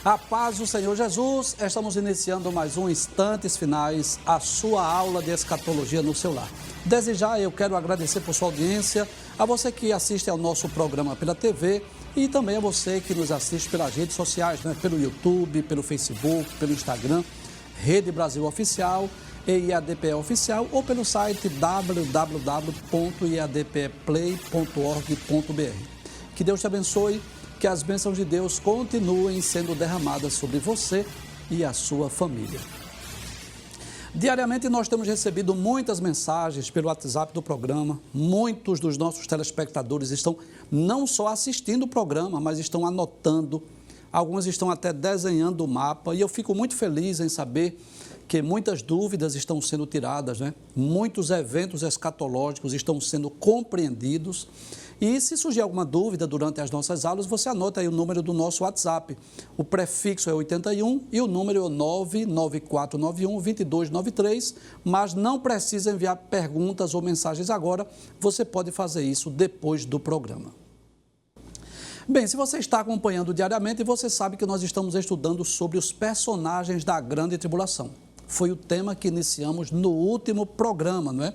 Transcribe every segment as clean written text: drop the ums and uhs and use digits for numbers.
A paz do Senhor Jesus, estamos iniciando mais um Instantes Finais, a sua aula de escatologia no seu lar. Desde já eu quero agradecer por sua audiência, a você que assiste ao nosso programa pela TV e também a você que nos assiste pelas redes sociais, pelo YouTube, pelo Facebook, pelo Instagram, Rede Brasil Oficial, EIADPE Oficial ou pelo site www.iadpeplay.org.br. Que Deus te abençoe. Que as bênçãos de Deus continuem sendo derramadas sobre você e a sua família. Diariamente nós temos recebido muitas mensagens pelo WhatsApp do programa. Muitos dos nossos telespectadores estão não só assistindo o programa, mas estão anotando. Alguns estão até desenhando o mapa e eu fico muito feliz em saber que muitas dúvidas estão sendo tiradas, Muitos eventos escatológicos estão sendo compreendidos. E se surgir alguma dúvida durante as nossas aulas, você anota aí o número do nosso WhatsApp. O prefixo é 81 e o número é 99491-2293, mas não precisa enviar perguntas ou mensagens agora, você pode fazer isso depois do programa. Bem, se você está acompanhando diariamente, você sabe que nós estamos estudando sobre os personagens da Grande Tribulação. Foi o tema que iniciamos no último programa, não é?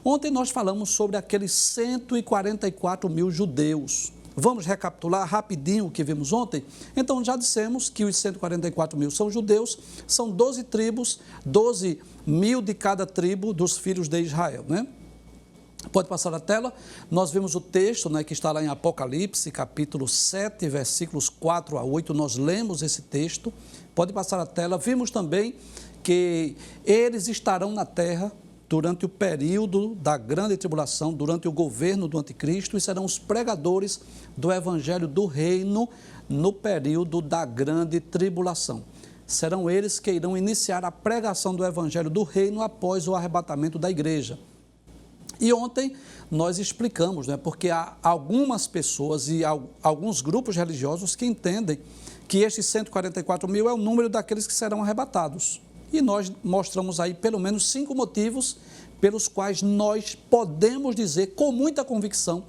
Ontem nós falamos sobre aqueles 144 mil judeus. Vamos recapitular rapidinho o que vimos ontem? Então, já dissemos que os 144 mil são judeus, são 12 tribos, 12 mil de cada tribo dos filhos de Israel, Pode passar a tela. Nós vimos o texto, que está lá em Apocalipse, capítulo 7, versículos 4 a 8. Nós lemos esse texto. Pode passar a tela. Vimos também que eles estarão na terra durante o período da grande tribulação, durante o governo do anticristo, e serão os pregadores do evangelho do reino no período da grande tribulação. Serão eles que irão iniciar a pregação do evangelho do reino após o arrebatamento da igreja. E ontem nós explicamos, porque há algumas pessoas e alguns grupos religiosos que entendem que estes 144 mil é o número daqueles que serão arrebatados. E nós mostramos aí pelo menos 5 motivos pelos quais nós podemos dizer com muita convicção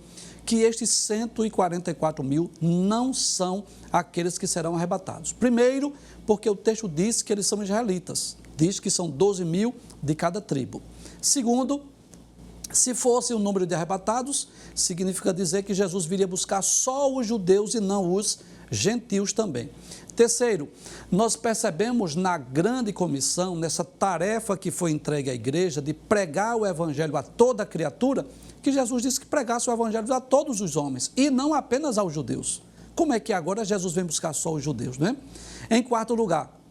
que estes 144 mil não são aqueles que serão arrebatados. Primeiro, porque o texto diz que eles são israelitas, diz que são 12 mil de cada tribo. Segundo, se fosse o número de arrebatados, significa dizer que Jesus viria buscar só os judeus e não os gentios também. Terceiro, nós percebemos na grande comissão, nessa tarefa que foi entregue à igreja de pregar o evangelho a toda criatura, que Jesus disse que pregasse o evangelho a todos os homens e não apenas aos judeus. Como é que agora Jesus vem buscar só os judeus, Em quarto lugar,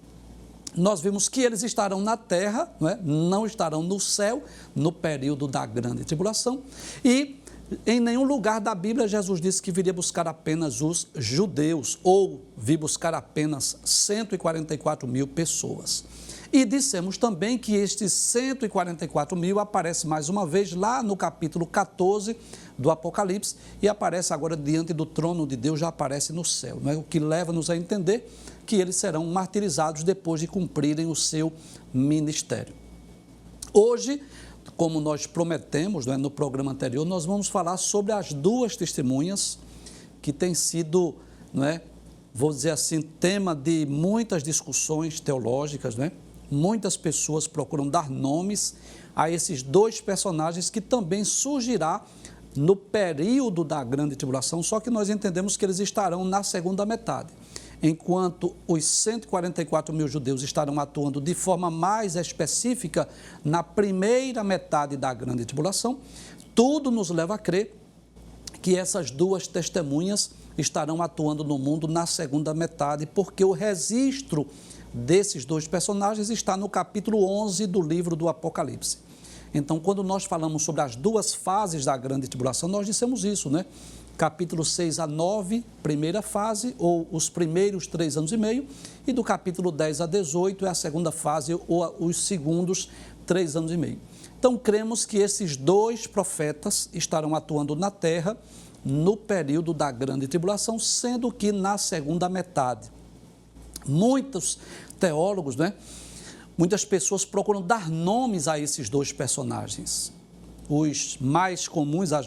nós vimos que eles estarão na terra, não estarão no céu, no período da grande tribulação. E em nenhum lugar da Bíblia Jesus disse que viria buscar apenas os judeus, ou vir buscar apenas 144 mil pessoas. E dissemos também que estes 144 mil aparece mais uma vez lá no capítulo 14 do Apocalipse e aparece agora diante do trono de Deus, já aparece no céu, o que leva-nos a entender que eles serão martirizados depois de cumprirem o seu ministério. Hoje, como nós prometemos no programa anterior, nós vamos falar sobre as duas testemunhas que têm sido, vou dizer assim, tema de muitas discussões teológicas, Muitas pessoas procuram dar nomes a esses dois personagens que também surgirá no período da grande tribulação, só que nós entendemos que eles estarão na segunda metade. Enquanto os 144 mil judeus estarão atuando de forma mais específica na primeira metade da grande tribulação, tudo nos leva a crer que essas duas testemunhas estarão atuando no mundo na segunda metade, porque o registro desses dois personagens está no capítulo 11 do livro do Apocalipse. Então, quando nós falamos sobre as duas fases da grande tribulação, nós dissemos isso, Capítulo 6 a 9, primeira fase, ou os primeiros 3 anos e meio, e do capítulo 10 a 18 é a segunda fase, ou os segundos 3 anos e meio. Então, cremos que esses dois profetas estarão atuando na terra no período da grande tribulação, sendo que na segunda metade. Muitos teólogos, muitas pessoas procuram dar nomes a esses dois personagens. As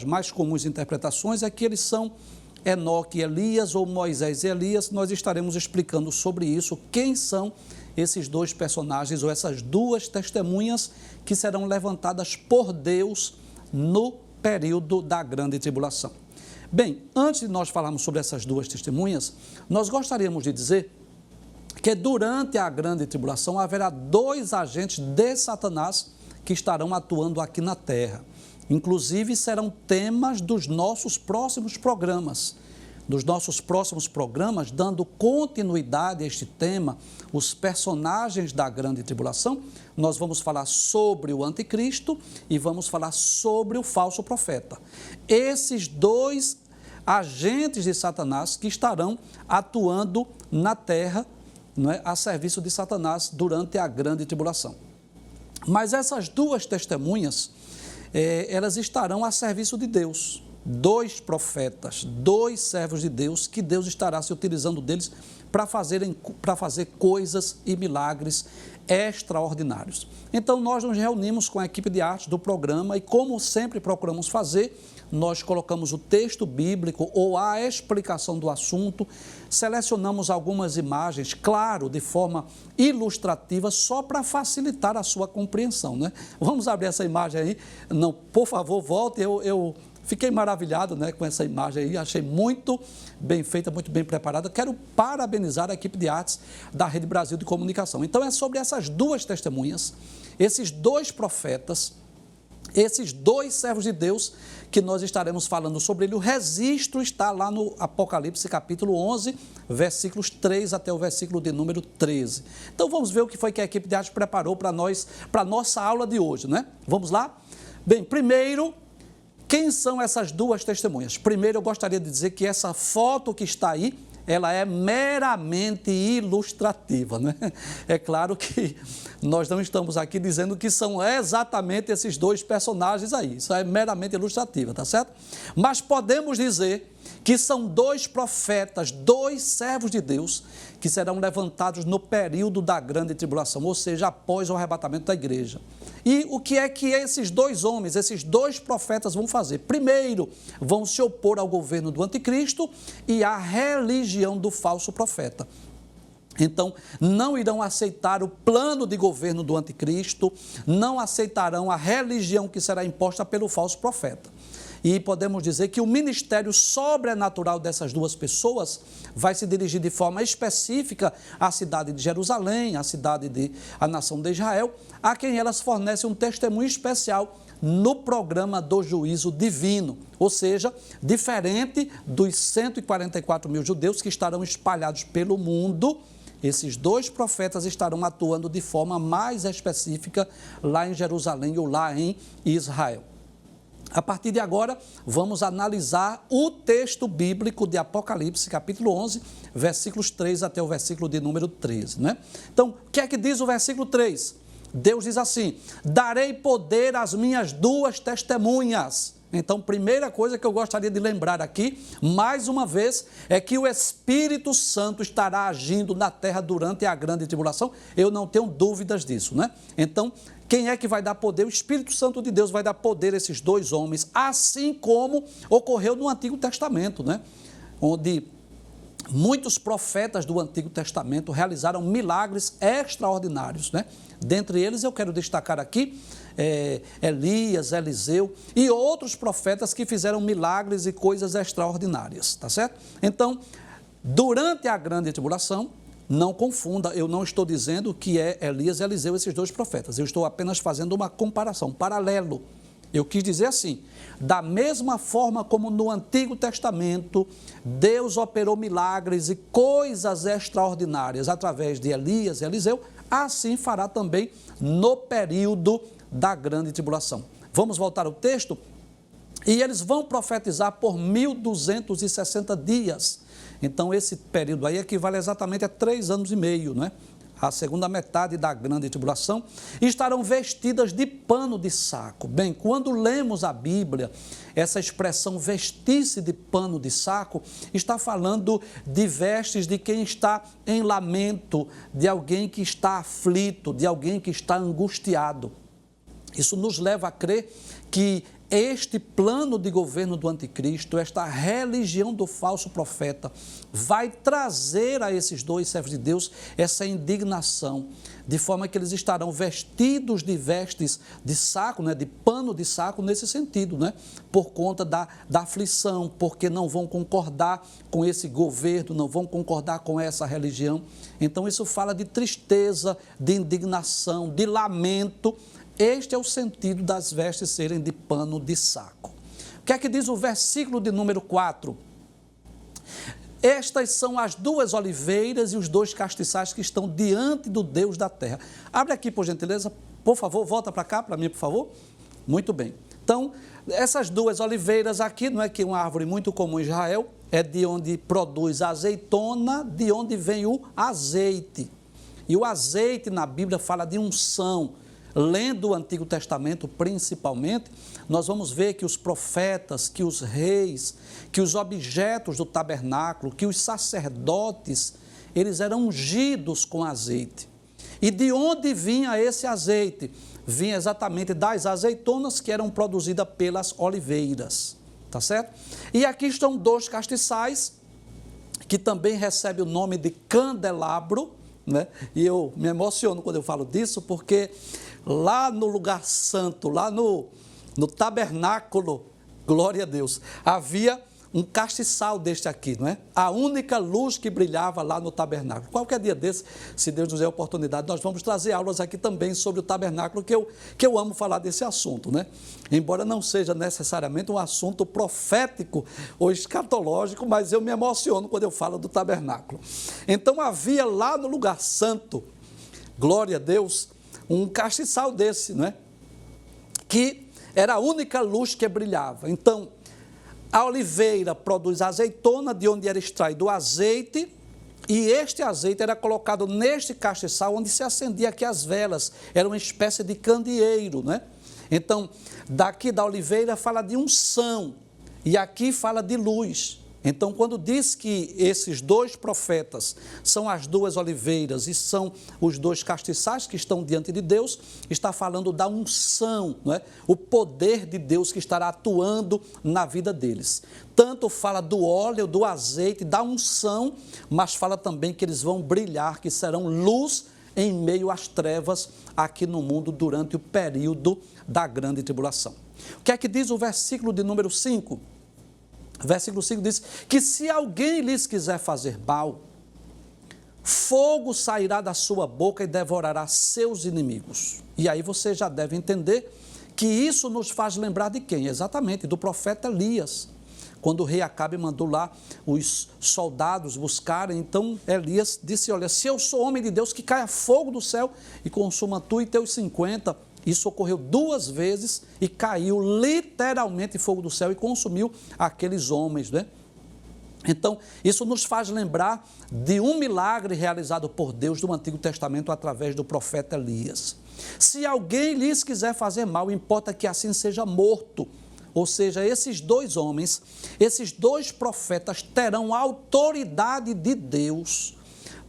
mais comuns interpretações é que eles são Enoque e Elias ou Moisés e Elias, nós estaremos explicando sobre isso, quem são esses dois personagens ou essas duas testemunhas que serão levantadas por Deus no período da grande tribulação. Bem, antes de nós falarmos sobre essas duas testemunhas, nós gostaríamos de dizer que durante a grande tribulação haverá dois agentes de Satanás que estarão atuando aqui na terra. Inclusive, serão temas dos nossos próximos programas. Dos nossos próximos programas, dando continuidade a este tema, os personagens da grande tribulação, nós vamos falar sobre o anticristo e vamos falar sobre o falso profeta. Esses dois agentes de Satanás que estarão atuando na terra, não é, a serviço de Satanás durante a grande tribulação. Mas essas duas testemunhas, elas estarão a serviço de Deus. Dois profetas, dois servos de Deus, que Deus estará se utilizando deles para fazer coisas e milagres extraordinários. Então, nós nos reunimos com a equipe de arte do programa e, como sempre procuramos fazer, nós colocamos o texto bíblico ou a explicação do assunto, selecionamos algumas imagens, claro, de forma ilustrativa, só para facilitar a sua compreensão, né? Vamos abrir essa imagem aí? Não, por favor, volte, eu fiquei maravilhado, né, com essa imagem aí, achei muito bem feita, muito bem preparada. Quero parabenizar a equipe de artes da Rede Brasil de Comunicação. Então, é sobre essas duas testemunhas, esses dois profetas, esses dois servos de Deus que nós estaremos falando sobre ele. O registro está lá no Apocalipse, capítulo 11, versículos 3 até o versículo de número 13. Então, vamos ver o que foi que a equipe de arte preparou para nós, para a nossa aula de hoje, né? Vamos lá? Bem, primeiro, quem são essas duas testemunhas? Primeiro, eu gostaria de dizer que essa foto que está aí, ela é meramente ilustrativa, né? É claro que nós não estamos aqui dizendo que são exatamente esses dois personagens aí. Isso é meramente ilustrativa, tá certo? Mas podemos dizer que são dois profetas, dois servos de Deus, que serão levantados no período da grande tribulação, ou seja, após o arrebatamento da igreja. E o que é que esses dois homens, esses dois profetas vão fazer? Primeiro, vão se opor ao governo do anticristo e à religião do falso profeta. Então, não irão aceitar o plano de governo do anticristo, não aceitarão a religião que será imposta pelo falso profeta. E podemos dizer que o ministério sobrenatural dessas duas pessoas vai se dirigir de forma específica à cidade de Jerusalém, à nação de Israel, a quem elas fornecem um testemunho especial no programa do juízo divino, ou seja, diferente dos 144 mil judeus que estarão espalhados pelo mundo. Esses dois profetas estarão atuando de forma mais específica lá em Jerusalém ou lá em Israel. A partir de agora, vamos analisar o texto bíblico de Apocalipse, capítulo 11, versículos 3 até o versículo de número 13, né? Então, o que é que diz o versículo 3? Deus diz assim: darei poder às minhas duas testemunhas. Então, primeira coisa que eu gostaria de lembrar aqui, mais uma vez, é que o Espírito Santo estará agindo na terra durante a grande tribulação. Eu não tenho dúvidas disso, né? Então, quem é que vai dar poder? O Espírito Santo de Deus vai dar poder a esses dois homens, assim como ocorreu no Antigo Testamento, né? Onde muitos profetas do Antigo Testamento realizaram milagres extraordinários, né? Dentre eles, eu quero destacar aqui Elias, Eliseu e outros profetas que fizeram milagres e coisas extraordinárias, tá certo? Então, durante a grande tribulação, não confunda, eu não estou dizendo que é Elias e Eliseu esses dois profetas, eu estou apenas fazendo uma comparação, um paralelo. Eu quis dizer assim, da mesma forma como no Antigo Testamento, Deus operou milagres e coisas extraordinárias através de Elias e Eliseu, assim fará também no período da grande tribulação. Vamos voltar ao texto? E eles vão profetizar por 1260 dias. Então, esse período aí equivale exatamente a 3 anos e meio, não é? A segunda metade da grande tribulação, estarão vestidas de pano de saco. Bem, quando lemos a Bíblia, essa expressão vestir-se de pano de saco, está falando de vestes de quem está em lamento, de alguém que está aflito, de alguém que está angustiado. Isso nos leva a crer que este plano de governo do anticristo, esta religião do falso profeta, vai trazer a esses dois servos de Deus essa indignação, de forma que eles estarão vestidos de vestes de saco, né, de pano de saco nesse sentido, né, por conta da aflição, porque não vão concordar com esse governo, não vão concordar com essa religião. Então isso fala de tristeza, de indignação, de lamento. Este é o sentido das vestes serem de pano de saco. O que é que diz o versículo de número 4? Estas são as duas oliveiras e os dois castiçais que estão diante do Deus da terra. Abre aqui, por gentileza, por favor, volta para cá, para mim, por favor. Muito bem. Então, essas duas oliveiras aqui, não é que uma árvore muito comum em Israel, é de onde produz a azeitona, de onde vem o azeite. E o azeite na Bíblia fala de unção. Lendo o Antigo Testamento, principalmente, nós vamos ver que os profetas, que os reis, que os objetos do tabernáculo, que os sacerdotes, eles eram ungidos com azeite. E de onde vinha esse azeite? Vinha exatamente das azeitonas que eram produzidas pelas oliveiras, tá certo? E aqui estão dois castiçais, que também recebem o nome de candelabro, né? E eu me emociono quando eu falo disso, porque lá no lugar santo, lá no tabernáculo, glória a Deus, havia um castiçal deste aqui, não é? A única luz que brilhava lá no tabernáculo. Qualquer dia desse, se Deus nos der a oportunidade, nós vamos trazer aulas aqui também sobre o tabernáculo, que eu amo falar desse assunto, né? Embora não seja necessariamente um assunto profético ou escatológico, mas eu me emociono quando eu falo do tabernáculo. Então havia lá no lugar santo, glória a Deus, um castiçal desse, não é? Que era a única luz que brilhava. Então, a oliveira produz azeitona, de onde era extraído o azeite, e este azeite era colocado neste castiçal, onde se acendia aqui as velas. Era uma espécie de candeeiro, né? Então, daqui da oliveira fala de unção, e aqui fala de luz. Então, quando diz que esses dois profetas são as duas oliveiras e são os dois castiçais que estão diante de Deus, está falando da unção, não é? O poder de Deus que estará atuando na vida deles. Tanto fala do óleo, do azeite, da unção, mas fala também que eles vão brilhar, que serão luz em meio às trevas aqui no mundo durante o período da grande tribulação. O que é que diz o versículo de número 5? Versículo 5 diz que se alguém lhes quiser fazer mal, fogo sairá da sua boca e devorará seus inimigos. E aí você já deve entender que isso nos faz lembrar de quem? Exatamente, do profeta Elias. Quando o rei Acabe mandou lá os soldados buscarem, então Elias disse, olha, se eu sou homem de Deus, que caia fogo do céu e consuma tu e teus 50. Isso ocorreu 2 vezes e caiu literalmente fogo do céu e consumiu aqueles homens, né? Então, isso nos faz lembrar de um milagre realizado por Deus no Antigo Testamento através do profeta Elias. Se alguém lhes quiser fazer mal, importa que assim seja morto. Ou seja, esses 2 homens, esses 2 profetas terão autoridade de Deus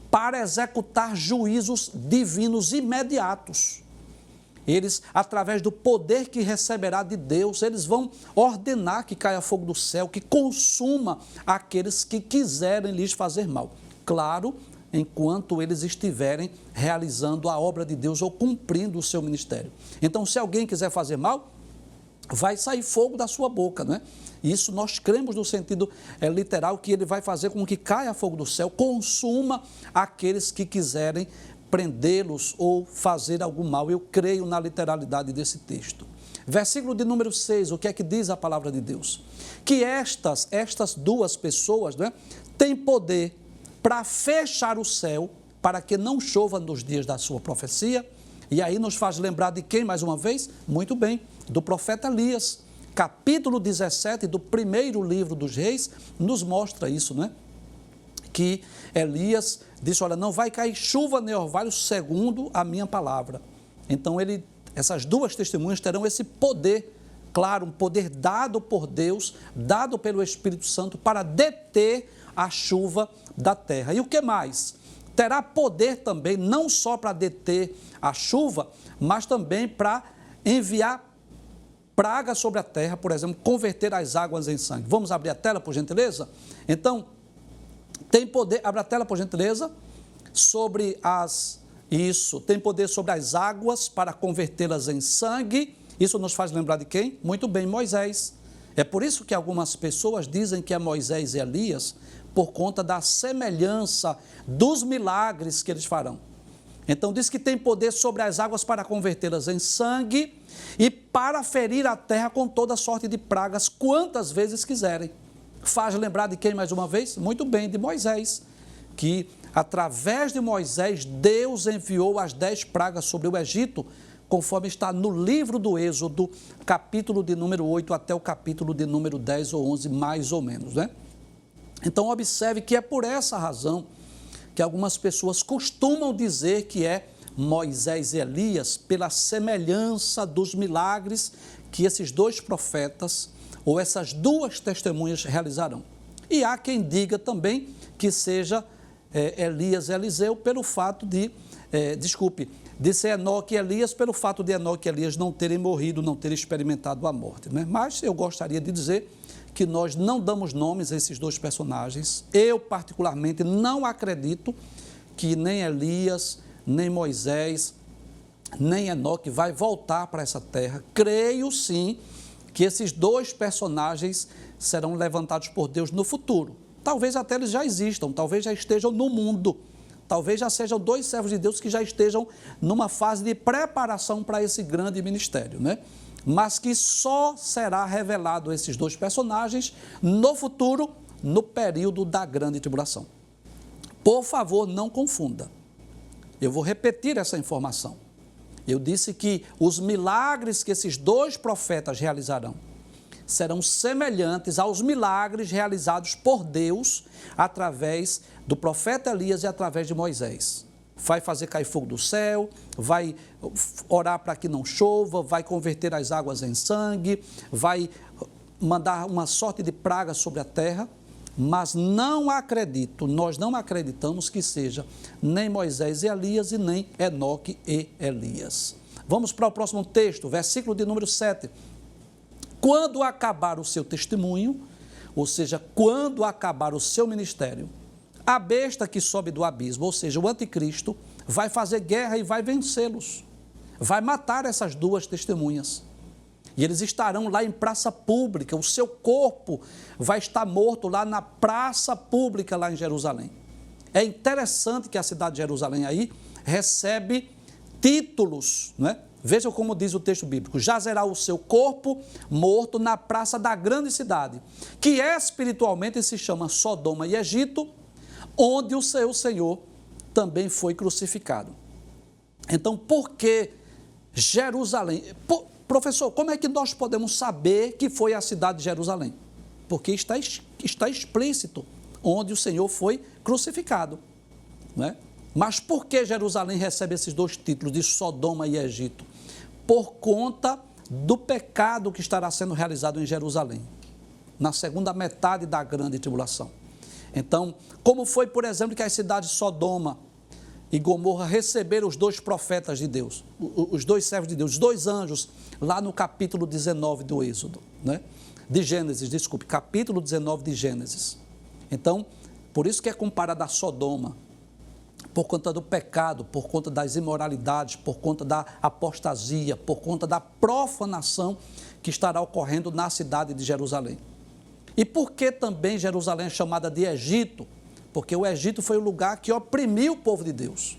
para executar juízos divinos imediatos. Eles, através do poder que receberá de Deus, eles vão ordenar que caia fogo do céu, que consuma aqueles que quiserem lhes fazer mal. Claro, enquanto eles estiverem realizando a obra de Deus ou cumprindo o seu ministério. Então, se alguém quiser fazer mal, vai sair fogo da sua boca, não é? Isso nós cremos no sentido literal, que ele vai fazer com que caia fogo do céu, consuma aqueles que quiserem prendê-los ou fazer algum mal. Eu creio na literalidade desse texto. Versículo de número 6, o que é que diz a palavra de Deus? Que estas 2 pessoas, né, têm poder para fechar o céu, para que não chova nos dias da sua profecia. E aí nos faz lembrar de quem, mais uma vez? Muito bem, do profeta Elias. Capítulo 17 do primeiro livro dos Reis nos mostra isso, né? Que Elias disse, olha, não vai cair chuva nem orvalho segundo a minha palavra. Então, essas 2 testemunhas terão esse poder, claro, um poder dado por Deus, dado pelo Espírito Santo para deter a chuva da terra. E o que mais? Terá poder também, não só para deter a chuva, mas também para enviar praga sobre a terra, por exemplo, converter as águas em sangue. Vamos abrir a tela, por gentileza? Então, tem poder, abre a tela, por gentileza, tem poder sobre as águas para convertê-las em sangue. Isso nos faz lembrar de quem? Muito bem, Moisés. É por isso que algumas pessoas dizem que é Moisés e Elias, por conta da semelhança dos milagres que eles farão. Então diz que tem poder sobre as águas para convertê-las em sangue e para ferir a terra com toda sorte de pragas, quantas vezes quiserem. Faz lembrar de quem mais uma vez? Muito bem, de Moisés, que através de Moisés, Deus enviou as 10 pragas sobre o Egito, conforme está no livro do Êxodo, capítulo de número 8 até o capítulo de número 10 ou 11, mais ou menos, né? Então, observe que é por essa razão que algumas pessoas costumam dizer que é Moisés e Elias, pela semelhança dos milagres que esses dois profetas ou essas duas testemunhas realizarão. E há quem diga também que seja Elias e Eliseu pelo fato de, de ser Enoque e Elias, pelo fato de Enoque e Elias não terem morrido, não terem experimentado a morte, né? Mas eu gostaria de dizer que nós não damos nomes a esses dois personagens. Eu, particularmente, não acredito que nem Elias, nem Moisés, nem Enoque vai voltar para essa terra. Creio, sim, que esses dois personagens serão levantados por Deus no futuro. Talvez até eles já existam, talvez já estejam no mundo. Talvez já sejam dois servos de Deus que já estejam numa fase de preparação para esse grande ministério, né? Mas que só será revelado esses dois personagens no futuro, no período da grande tribulação. Por favor, não confunda. Eu vou repetir essa informação. Eu disse que os milagres que esses dois profetas realizarão serão semelhantes aos milagres realizados por Deus através do profeta Elias e através de Moisés. Vai fazer cair fogo do céu, vai orar para que não chova, vai converter as águas em sangue, vai mandar uma sorte de praga sobre a terra, mas não acredito, nós não acreditamos que seja nem Moisés e Elias e nem Enoque e Elias. Vamos para o próximo texto, versículo de número 7. Quando acabar o seu testemunho, ou seja, quando acabar o seu ministério, a besta que sobe do abismo, ou seja, o anticristo, vai fazer guerra e vai vencê-los. Vai matar essas duas testemunhas. E eles estarão lá em praça pública, o seu corpo vai estar morto lá na praça pública lá em Jerusalém. É interessante que a cidade de Jerusalém aí recebe títulos, né? Vejam como diz o texto bíblico: jazerá o seu corpo morto na praça da grande cidade, que espiritualmente se chama Sodoma e Egito, onde o seu Senhor também foi crucificado. Então, por que Jerusalém? Professor, como é que nós podemos saber que foi a cidade de Jerusalém? Porque está explícito onde o Senhor foi crucificado, né? Mas por que Jerusalém recebe esses dois títulos de Sodoma e Egito? Por conta do pecado que estará sendo realizado em Jerusalém, na segunda metade da grande tribulação. Então, como foi, por exemplo, que as cidades de Sodoma e Gomorra receberam os dois profetas de Deus, os dois servos de Deus, os dois anjos, lá no capítulo 19 do Êxodo, né? De Gênesis, desculpe, capítulo 19 de Gênesis. Então, por isso que é comparada a Sodoma, por conta do pecado, por conta das imoralidades, por conta da apostasia, por conta da profanação que estará ocorrendo na cidade de Jerusalém. E por que também Jerusalém é chamada de Egito? Porque o Egito foi o lugar que oprimiu o povo de Deus.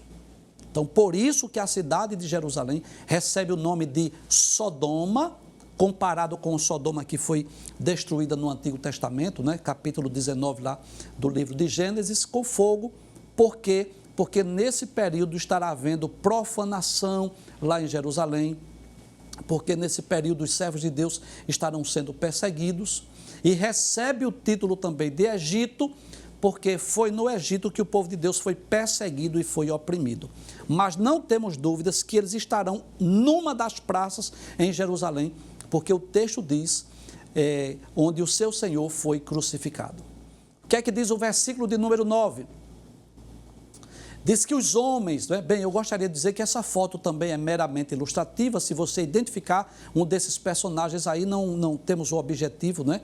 Então, por isso que a cidade de Jerusalém recebe o nome de Sodoma, comparado com o Sodoma que foi destruída no Antigo Testamento, né? Capítulo 19 lá do livro de Gênesis, com fogo. Por quê? Porque nesse período estará havendo profanação lá em Jerusalém, porque nesse período os servos de Deus estarão sendo perseguidos, e recebe o título também de Egito, porque foi no Egito que o povo de Deus foi perseguido e foi oprimido. Mas não temos dúvidas que eles estarão numa das praças em Jerusalém, porque o texto diz onde o seu Senhor foi crucificado. O que é que diz o versículo de número 9? Diz que os homens, né? Bem, eu gostaria de dizer que essa foto também é meramente ilustrativa. Se você identificar um desses personagens aí, não temos o objetivo, né,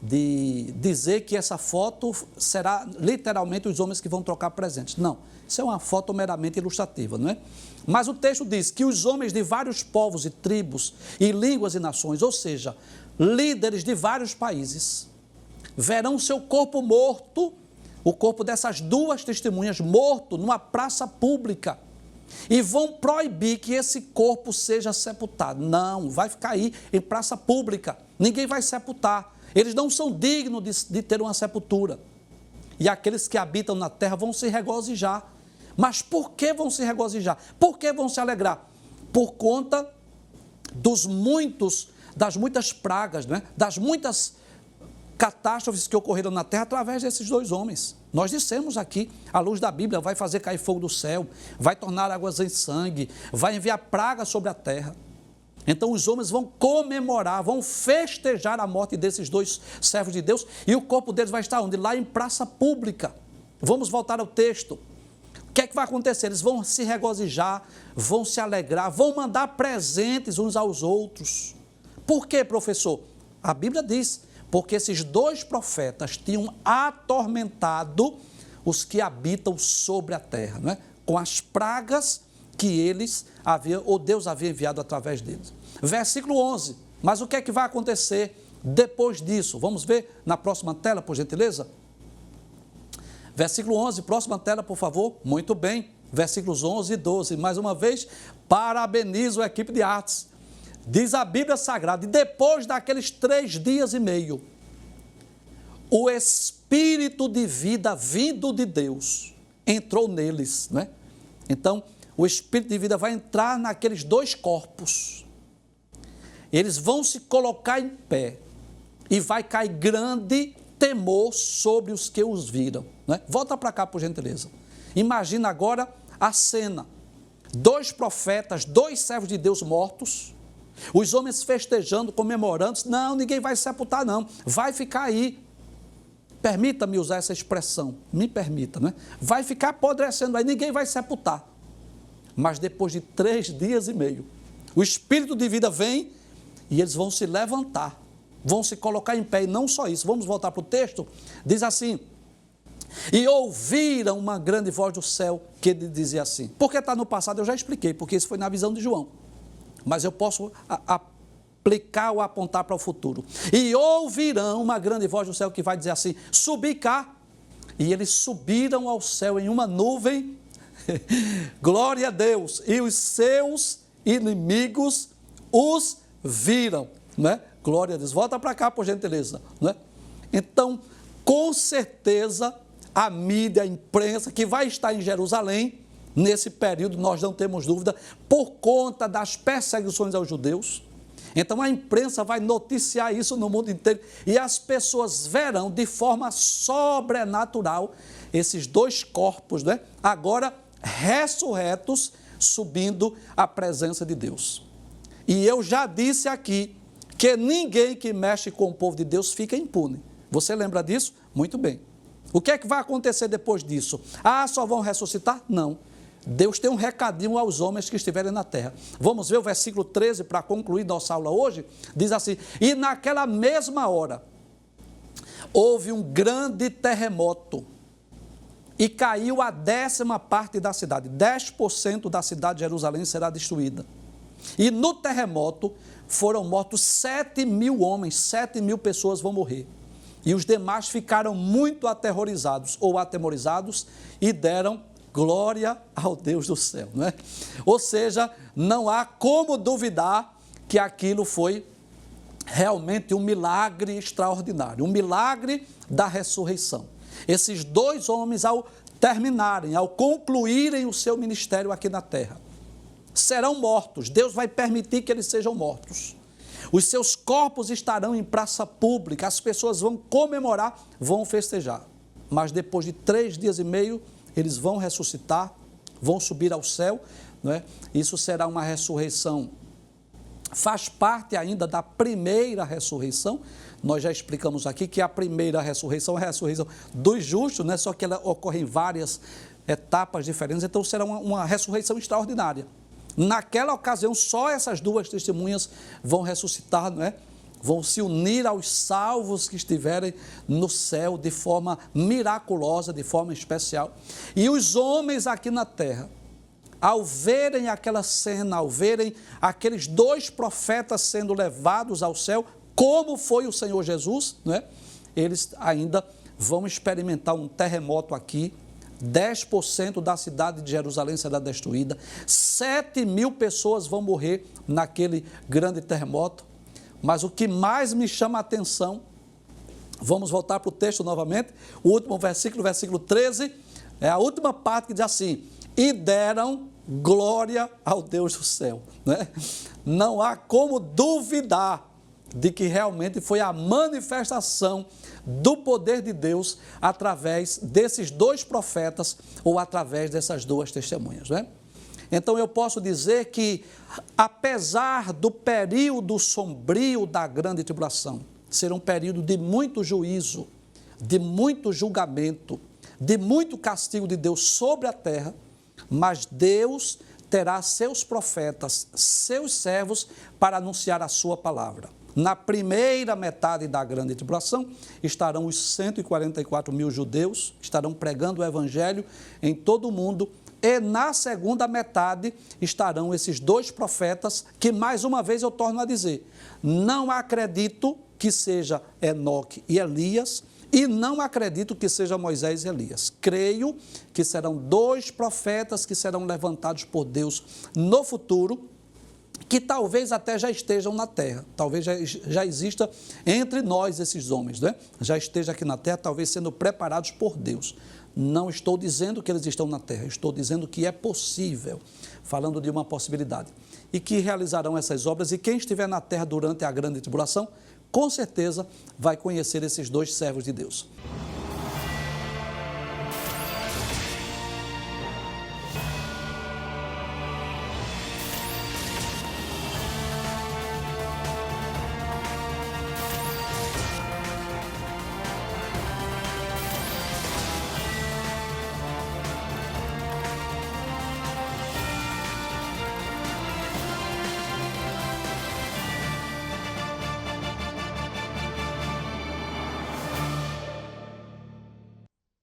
de dizer que essa foto será literalmente os homens que vão trocar presentes. Não, isso é uma foto meramente ilustrativa, não é? Mas o texto diz que os homens de vários povos e tribos e línguas e nações, ou seja, líderes de vários países, verão seu corpo morto, o corpo dessas duas testemunhas morto numa praça pública, e vão proibir que esse corpo seja sepultado. Não, vai ficar aí em praça pública, ninguém vai sepultar. Eles não são dignos de ter uma sepultura. E aqueles que habitam na terra vão se regozijar. Mas por que vão se regozijar? Por que vão se alegrar? Por conta das muitas pragas, né? Das muitas catástrofes que ocorreram na terra através desses dois homens. Nós dissemos aqui, à luz da Bíblia, vai fazer cair fogo do céu, vai tornar águas em sangue, vai enviar praga sobre a terra. Então os homens vão comemorar, vão festejar a morte desses dois servos de Deus, e o corpo deles vai estar onde? Lá em praça pública. Vamos voltar ao texto. O que é que vai acontecer? Eles vão se regozijar, vão se alegrar, vão mandar presentes uns aos outros. Por quê, professor? A Bíblia diz, porque esses dois profetas tinham atormentado os que habitam sobre a terra, né? Com as pragas que eles haviam, ou Deus havia enviado através deles. Versículo 11, mas o que é que vai acontecer depois disso? Vamos ver na próxima tela, por gentileza? Versículo 11, próxima tela, por favor. Muito bem, versículos 11 e 12. Mais uma vez, parabenizo a equipe de artes. Diz a Bíblia Sagrada, e depois daqueles 3 dias e meio, o Espírito de vida vindo de Deus entrou neles, né? Então, o Espírito de vida vai entrar naqueles dois corpos. Eles vão se colocar em pé e vai cair grande temor sobre os que os viram, né? Volta para cá, por gentileza. Imagina agora a cena. 2 profetas, 2 servos de Deus mortos, os homens festejando, comemorando. Não, ninguém vai sepultar, não. Vai ficar aí. Permita-me usar essa expressão. Me permita, né? Vai ficar apodrecendo aí, ninguém vai sepultar. Mas depois de 3 dias e meio, o Espírito de vida vem e eles vão se levantar, vão se colocar em pé. E não só isso, vamos voltar para o texto. Diz assim, e ouviram uma grande voz do céu que dizia assim. Porque está no passado, eu já expliquei, porque isso foi na visão de João. Mas eu posso aplicar ou apontar para o futuro. E ouvirão uma grande voz do céu que vai dizer assim, subi cá. E eles subiram ao céu em uma nuvem, glória a Deus, e os seus inimigos os viram, né? Glória a Deus. Volta para cá, por gentileza, né? Então, com certeza, a mídia, a imprensa que vai estar em Jerusalém, nesse período, nós não temos dúvida, por conta das perseguições aos judeus. Então a imprensa vai noticiar isso no mundo inteiro e as pessoas verão de forma sobrenatural esses 2 corpos, né? Agora ressurretos, subindo à presença de Deus. E eu já disse aqui que ninguém que mexe com o povo de Deus fica impune. Você lembra disso? Muito bem. O que é que vai acontecer depois disso? Só vão ressuscitar? Não. Deus tem um recadinho aos homens que estiverem na terra. Vamos ver o versículo 13 para concluir nossa aula hoje. Diz assim, e naquela mesma hora houve um grande terremoto e caiu a 10ª parte da cidade. 10% da cidade de Jerusalém será destruída. E no terremoto foram mortos 7.000 homens, 7.000 pessoas vão morrer. E os demais ficaram muito aterrorizados ou atemorizados e deram glória ao Deus do céu, não é? Ou seja, não há como duvidar que aquilo foi realmente um milagre extraordinário, um milagre da ressurreição. Esses 2 homens, ao terminarem, ao concluírem o seu ministério aqui na terra, serão mortos. Deus vai permitir que eles sejam mortos. Os seus corpos estarão em praça pública, as pessoas vão comemorar, vão festejar. Mas depois de 3 dias e meio, eles vão ressuscitar, vão subir ao céu, não é? Isso será uma ressurreição, faz parte ainda da primeira ressurreição. Nós já explicamos aqui que a primeira ressurreição é a ressurreição dos justos, né? Só que ela ocorre em várias etapas diferentes, então será uma ressurreição extraordinária. Naquela ocasião, só essas duas testemunhas vão ressuscitar, não é? Vão se unir aos salvos que estiverem no céu de forma miraculosa, de forma especial. E os homens aqui na terra, ao verem aquela cena, ao verem aqueles dois profetas sendo levados ao céu, como foi o Senhor Jesus, não é? Eles ainda vão experimentar um terremoto aqui, 10% da cidade de Jerusalém será destruída, 7.000 pessoas vão morrer naquele grande terremoto. Mas o que mais me chama a atenção, vamos voltar para o texto novamente, o último versículo, versículo 13, é a última parte que diz assim: e deram glória ao Deus do céu. Né? Não há como duvidar de que realmente foi a manifestação do poder de Deus através desses dois profetas ou através dessas duas testemunhas, né? Então eu posso dizer que, apesar do período sombrio da grande tribulação, ser um período de muito juízo, de muito julgamento, de muito castigo de Deus sobre a terra, mas Deus terá seus profetas, seus servos para anunciar a sua palavra. Na primeira metade da grande tribulação, estarão os 144.000 judeus, estarão pregando o evangelho em todo o mundo, e na segunda metade estarão esses dois profetas, que mais uma vez eu torno a dizer, não acredito que seja Enoque e Elias, e não acredito que seja Moisés e Elias. Creio que serão dois profetas que serão levantados por Deus no futuro, que talvez até já estejam na terra, talvez já exista entre nós esses homens, né? Já esteja aqui na terra, talvez sendo preparados por Deus. Não estou dizendo que eles estão na terra, estou dizendo que é possível, falando de uma possibilidade, e que realizarão essas obras, e quem estiver na terra durante a grande tribulação, com certeza vai conhecer esses dois servos de Deus.